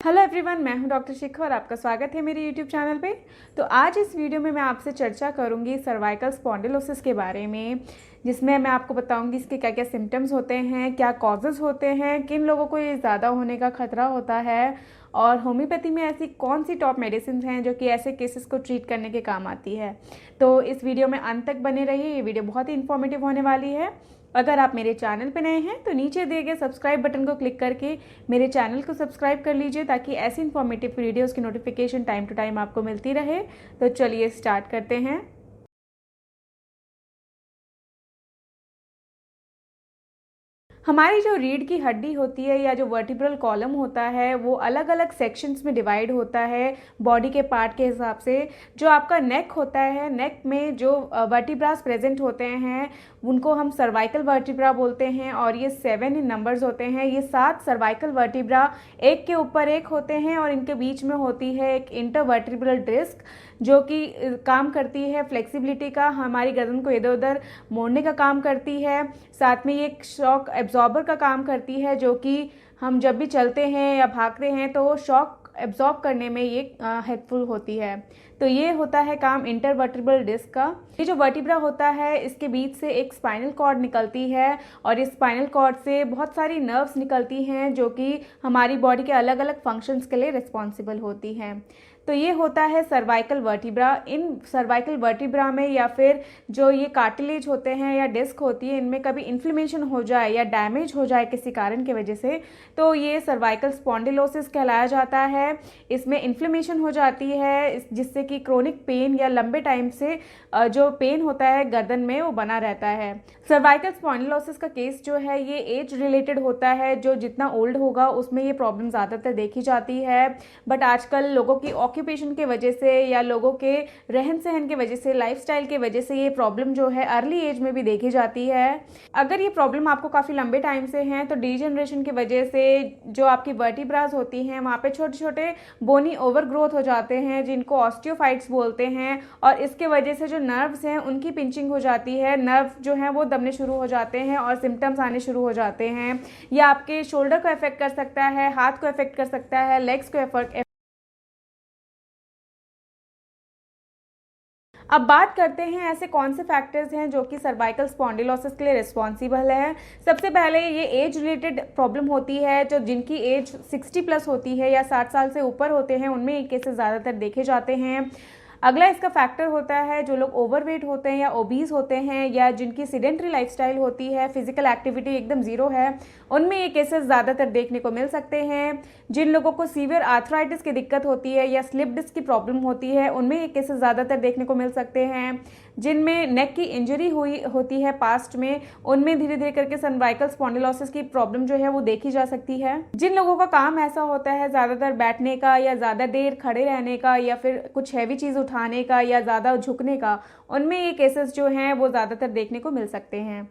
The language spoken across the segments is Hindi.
हेलो एवरीवन, मैं हूं डॉक्टर शिखा और आपका स्वागत है मेरे यूट्यूब चैनल पे। तो आज इस वीडियो में मैं आपसे चर्चा करूंगी सर्वाइकल स्पॉन्डिलोसिस के बारे में, जिसमें मैं आपको बताऊंगी इसके क्या क्या सिम्टम्स होते हैं, क्या कॉजेज़ होते हैं, किन लोगों को ये ज़्यादा होने का खतरा होता है और होम्योपैथी में ऐसी कौन सी टॉप मेडिसिन हैं जो कि ऐसे केसेस को ट्रीट करने के काम आती है। तो इस वीडियो में अंत तक बने रहिए, ये वीडियो बहुत ही इन्फॉर्मेटिव होने वाली है। अगर आप मेरे चैनल पर नए हैं तो नीचे दिए गए सब्सक्राइब बटन को क्लिक करके मेरे चैनल को सब्सक्राइब कर लीजिए, ताकि ऐसी इन्फॉर्मेटिव वीडियोज़ की नोटिफिकेशन टाइम टू टाइम आपको मिलती रहे। तो चलिए स्टार्ट करते हैं। हमारी जो रीढ़ की हड्डी होती है या जो वर्टिब्रल कॉलम होता है वो अलग अलग सेक्शंस में डिवाइड होता है बॉडी के पार्ट के हिसाब से। जो आपका नेक होता है, नेक में जो वर्टिब्रास प्रेजेंट होते हैं उनको हम सर्वाइकल वर्टिब्रा बोलते हैं और ये 7 इन नंबर्स होते हैं। ये 7 सर्वाइकल वर्टिब्रा एक के ऊपर एक होते हैं और इनके बीच में होती है एक इंटरवर्टिब्रल डिस्क जो कि काम करती है फ्लेक्सिबिलिटी का, हमारी गर्दन को इधर उधर मोड़ने का काम करती है। साथ में ये एक शॉक एब्जॉर्बर का काम करती है, जो कि हम जब भी चलते हैं या भागते हैं तो शॉक एब्जॉर्ब करने में ये हेल्पफुल होती है। तो ये होता है काम इंटरवर्टिब्रल डिस्क का। ये जो वर्टिब्रा होता है इसके बीच से एक स्पाइनल कॉर्ड निकलती है और इस स्पाइनल कॉर्ड से बहुत सारी नर्व्स निकलती हैं जो कि हमारी बॉडी के अलग अलग फंक्शंस के लिए रिस्पॉन्सिबल होती हैं। तो ये होता है सर्वाइकल वर्टिब्रा। इन सर्वाइकल वर्टिब्रा में या फिर जो ये कार्टिलेज होते हैं या डिस्क होती है, इनमें कभी इन्फ्लेमेशन हो जाए या डैमेज हो जाए किसी कारण की वजह से तो ये सर्वाइकल स्पॉन्डिलोसिस कहलाया जाता है। इसमें इन्फ्लेमेशन हो जाती है जिससे कि क्रोनिक पेन या लंबे टाइम से जो पेन होता है गर्दन में वो बना रहता है। सर्वाइकल स्पॉन्डिलोसिस का केस जो है ये एज रिलेटेड होता है, जो जितना ओल्ड होगा उसमें ये प्रॉब्लम ज़्यादातर देखी जाती है। बट आजकल लोगों की ऑक्यूपेशन के वजह से या लोगों के रहन सहन की वजह से, लाइफस्टाइल की वजह से ये प्रॉब्लम जो है अर्ली एज में भी देखी जाती है। अगर ये प्रॉब्लम आपको काफ़ी लंबे टाइम से है तो डीजनरेशन की वजह से जो आपकी वर्टिब्रास होती हैं वहाँ पे छोटे छोटे बोनी ओवर ग्रोथ हो जाते हैं जिनको ऑस्टियोफाइट्स बोलते हैं, और इसके वजह से जो नर्व्स हैं उनकी पिंचिंग हो जाती है, नर्व जो हैं वो दबने शुरू हो जाते हैं और सिम्टम्स आने शुरू हो जाते हैं। या आपके शोल्डर को अफेक्ट कर सकता है, हाथ को अफेक्ट कर सकता है, लेग्स को अफेक्ट। अब बात करते हैं ऐसे कौन से फैक्टर्स हैं जो कि सर्वाइकल स्पॉन्डिलोसिस के लिए रिस्पॉन्सिबल है। सबसे पहले ये एज रिलेटेड प्रॉब्लम होती है। जो जिनकी एज 60 प्लस होती है या 60 साल से ऊपर होते हैं उनमें ये केसेस ज़्यादातर देखे जाते हैं। अगला इसका फैक्टर होता है जो लोग ओवरवेट होते हैं या ओबीज होते हैं या जिनकी सीडेंट्री लाइफस्टाइल होती है, फिजिकल एक्टिविटी एकदम ज़ीरो है, उनमें ये केसेस ज़्यादातर देखने को मिल सकते हैं। जिन लोगों को सीवियर आर्थराइटिस की दिक्कत होती है या स्लिप डिस्क की प्रॉब्लम होती है उनमें ये केसेस ज़्यादातर देखने को मिल सकते हैं। जिनमें नेक की इंजरी हुई होती है पास्ट में, उनमें धीरे धीरे करके सर्वाइकल स्पॉन्डिलोसिस की प्रॉब्लम जो है वो देखी जा सकती है। जिन लोगों का काम ऐसा होता है ज़्यादातर बैठने का या ज़्यादा देर खड़े रहने का या फिर कुछ हैवी चीज़ उठाने का या ज़्यादा झुकने का, उनमें ये केसेस जो हैं वो ज़्यादातर देखने को मिल सकते हैं।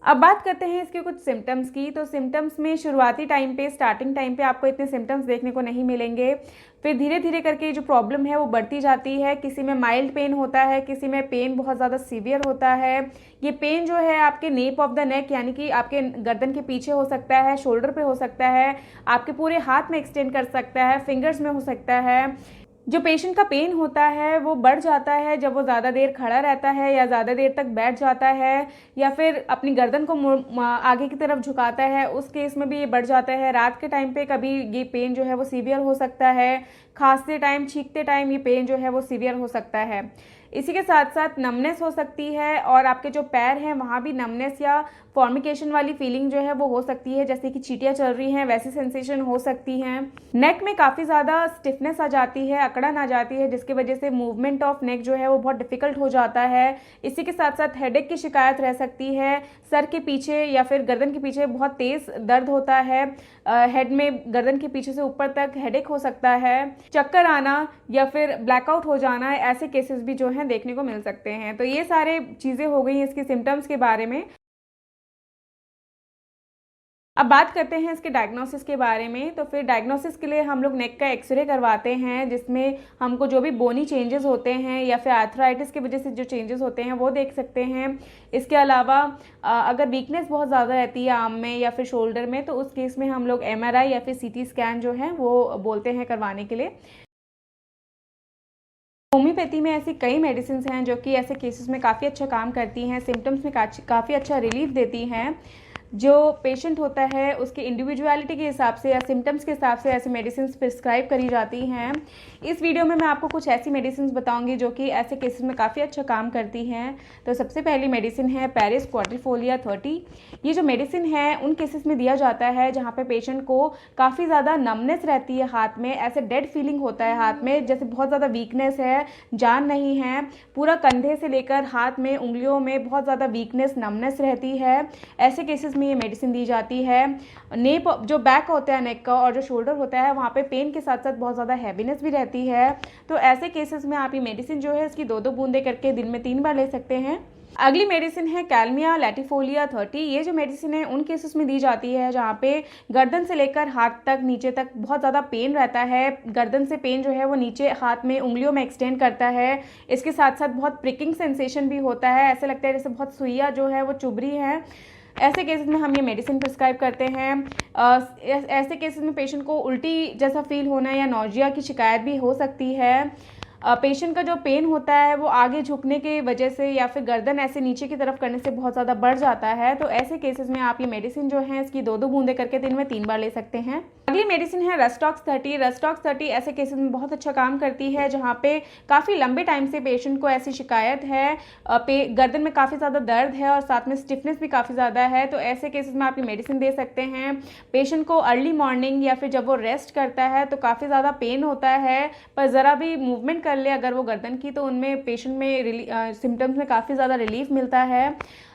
अब बात करते हैं इसके कुछ सिम्टम्स की। तो सिम्टम्स में शुरुआती टाइम पे, स्टार्टिंग टाइम पे आपको इतने सिम्टम्स देखने को नहीं मिलेंगे। फिर धीरे धीरे करके जो प्रॉब्लम है वो बढ़ती जाती है। किसी में माइल्ड पेन होता है, किसी में पेन बहुत ज़्यादा सीवियर होता है। ये पेन जो है आपके नेप ऑफ द नेक यानी कि आपके गर्दन के पीछे हो सकता है, शोल्डर पे हो सकता है, आपके पूरे हाथ में एक्सटेंड कर सकता है, फिंगर्स में हो सकता है। जो पेशेंट का पेन होता है वो बढ़ जाता है जब वो ज़्यादा देर खड़ा रहता है या ज़्यादा देर तक बैठ जाता है या फिर अपनी गर्दन को आगे की तरफ झुकाता है, उस केस में भी ये बढ़ जाता है। रात के टाइम पे कभी ये पेन जो है वो सीवियर हो सकता है। खांसते टाइम, छींकते टाइम ये पेन जो है वो सीवियर हो सकता है। इसी के साथ साथ नमनेस हो सकती है और आपके जो पैर हैं वहाँ भी नमनेस या फॉर्मिकेशन वाली फीलिंग जो है वो हो सकती है, जैसे कि चींटियाँ चल रही हैं वैसी सेंसेशन हो सकती हैं। नेक में काफ़ी ज़्यादा स्टिफनेस आ जाती है, अकड़न आ जाती है, जिसकी वजह से मूवमेंट ऑफ नेक जो है वो बहुत डिफिकल्ट हो जाता है। इसी के साथ साथ हेडेक की शिकायत रह सकती है। सर के पीछे या फिर गर्दन के पीछे बहुत तेज़ दर्द होता है। हेड में गर्दन के पीछे से ऊपर तक हेडेक हो सकता है। चक्कर आना या फिर ब्लैकआउट हो जाना, ऐसे केसेस भी जो हैं देखने को मिल सकते हैं। तो ये सारे चीज़ें हो गई इसके सिम्टम्स के बारे में। अब बात करते हैं इसके डायग्नोसिस के बारे में। तो फिर डायग्नोसिस के लिए हम लोग नेक का एक्सरे करवाते हैं, जिसमें हमको जो भी बोनी चेंजेस होते हैं या फिर आर्थराइटिस की वजह से जो चेंजेस होते हैं वो देख सकते हैं। इसके अलावा अगर वीकनेस बहुत ज़्यादा रहती है आर्म में या फिर शोल्डर में, तो उस केस में हम लोग MRI या फिर CT स्कैन जो है वो बोलते हैं करवाने के लिए। होम्योपैथी में ऐसी कई मेडिसिन हैं जो कि ऐसे केसेस में काफ़ी अच्छा काम करती हैं, सिम्टम्स में काफ़ी अच्छा रिलीफ देती हैं। जो पेशेंट होता है उसकी इंडिविजुअलिटी के हिसाब से या सिम्टम्स के हिसाब से ऐसी मेडिसिन प्रिस्क्राइब करी जाती हैं। इस वीडियो में मैं आपको कुछ ऐसी मेडिसिन बताऊंगी जो कि ऐसे केसेस में काफ़ी अच्छा काम करती हैं। तो सबसे पहली मेडिसिन है पेरिस क्वाड्रिफोलिया 30। ये जो मेडिसिन है उन केसेस में दिया जाता है जहाँ पे पेशेंट को काफ़ी ज़्यादा नमनेस रहती है हाथ में, ऐसे डेड फीलिंग होता है हाथ में, जैसे बहुत ज़्यादा वीकनेस है, जान नहीं है, पूरा कंधे से लेकर हाथ में उंगलियों में बहुत ज़्यादा वीकनेस नमनेस रहती है। ऐसे केसेस में ये मेडिसिन दी जाती है। नेक जो बैक होता है नेक का और जो शोल्डर होता है वहाँ पे पेन के साथ साथ बहुत ज़्यादा हैवीनेस भी रहती है। तो ऐसे केसेस में आप ये मेडिसिन जो है इसकी 2-2 बूंदे करके दिन में 3 बार ले सकते हैं। अगली मेडिसिन है कैल्मिया लैटिफोलिया 30। ये जो मेडिसिन है उन केसेस में दी जाती है जहाँ पे गर्दन से लेकर हाथ तक नीचे तक बहुत ज़्यादा पेन रहता है। गर्दन से पेन जो है वो नीचे हाथ में उंगलियों में एक्सटेंड करता है। इसके साथ साथ बहुत प्रिकिंग सेंसेशन भी होता है, ऐसे लगता है जैसे बहुत सुइया जो है वो चुभ रही है। ऐसे केसेस में हम ये मेडिसिन प्रिस्क्राइब करते हैं। ऐसे केसेस में पेशेंट को उल्टी जैसा फील होना या नौजिया की शिकायत भी हो सकती है। पेशेंट का जो पेन होता है वो आगे झुकने की वजह से या फिर गर्दन ऐसे नीचे की तरफ करने से बहुत ज़्यादा बढ़ जाता है। तो ऐसे केसेस में आप ये मेडिसिन जो है इसकी 2-2 बूंदे करके दिन में 3 बार ले सकते हैं। अगली मेडिसिन है रस्टॉक्स 30। रस्टॉक्स 30 ऐसे केसेस में बहुत अच्छा काम करती है जहाँ पे काफ़ी लंबे टाइम से पेशेंट को ऐसी शिकायत है, गर्दन में काफ़ी ज़्यादा दर्द है और साथ में स्टिफनेस भी काफ़ी ज़्यादा है। तो ऐसे केसेस में आप ये मेडिसिन दे सकते हैं। पेशेंट को अर्ली मॉर्निंग या फिर जब वो रेस्ट करता है तो काफ़ी ज़्यादा पेन होता है, पर ज़रा भी मूवमेंट कर ले अगर वो गर्दन की तो उनमें पेशेंट में सिम्टम्स में काफ़ी ज़्यादा रिलीफ मिलता है।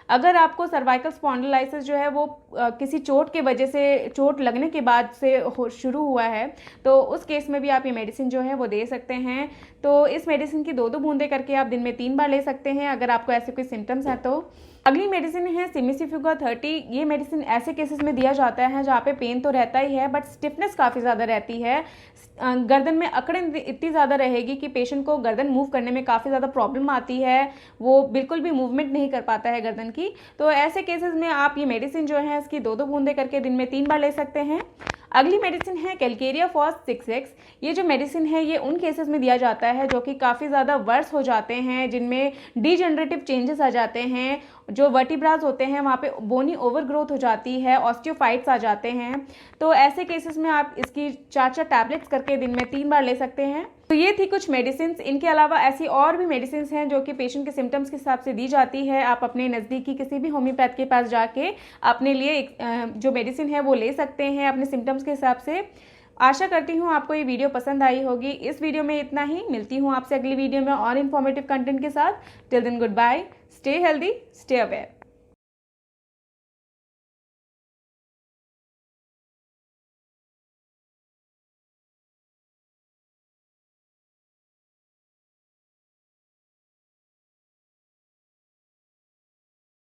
अगर आपको सर्वाइकल स्पॉन्डिलाइसिस जो है वो किसी चोट के वजह से, चोट लगने के बाद से शुरू हुआ है, तो उस केस में भी आप ये मेडिसिन जो है वो दे सकते हैं। तो इस मेडिसिन की 2-2 बूंदे करके आप दिन में 3 बार ले सकते हैं अगर आपको ऐसे कोई सिम्टम्स हैं तो। अगली मेडिसिन है सिमिसिफिगा 30। ये मेडिसिन ऐसे केसेस में दिया जाता है जहाँ पे पेन तो रहता ही है बट स्टिफनेस काफ़ी ज़्यादा रहती है। गर्दन में अकड़न इतनी ज़्यादा रहेगी कि पेशेंट को गर्दन मूव करने में काफ़ी ज़्यादा प्रॉब्लम आती है, वो बिल्कुल भी मूवमेंट नहीं कर पाता है गर्दन की। तो ऐसे केसेस में आप ये मेडिसिन जो है इसकी 2-2 बूंदे करके दिन में 3 बार ले सकते हैं। अगली मेडिसिन है कैलकेरिया फॉस 6X। ये जो मेडिसिन है ये उन केसेस में दिया जाता है जो कि काफ़ी ज़्यादा वर्स हो जाते हैं, जिनमें डीजनरेटिव चेंजेस आ जाते हैं, जो वर्टिब्राज होते हैं वहाँ पे बोनी ओवरग्रोथ हो जाती है, ऑस्टियोफाइट्स आ जाते हैं। तो ऐसे केसेस में आप इसकी 4-4 टैबलेट्स करके दिन में 3 बार ले सकते हैं। तो ये थी कुछ मेडिसिन। इनके अलावा ऐसी और भी मेडिसिन हैं जो कि पेशेंट के सिम्टम्स के हिसाब से दी जाती है। आप अपने नज़दीकी किसी भी होम्योपैथ के पास जाके अपने लिए जो मेडिसिन है वो ले सकते हैं अपने सिम्टम्स के हिसाब से। आशा करती हूँ आपको ये वीडियो पसंद आई होगी। इस वीडियो में इतना ही, मिलती हूँ आपसे अगली वीडियो में और इन्फॉर्मेटिव कंटेंट के साथ। Till then goodbye, stay healthy, stay aware.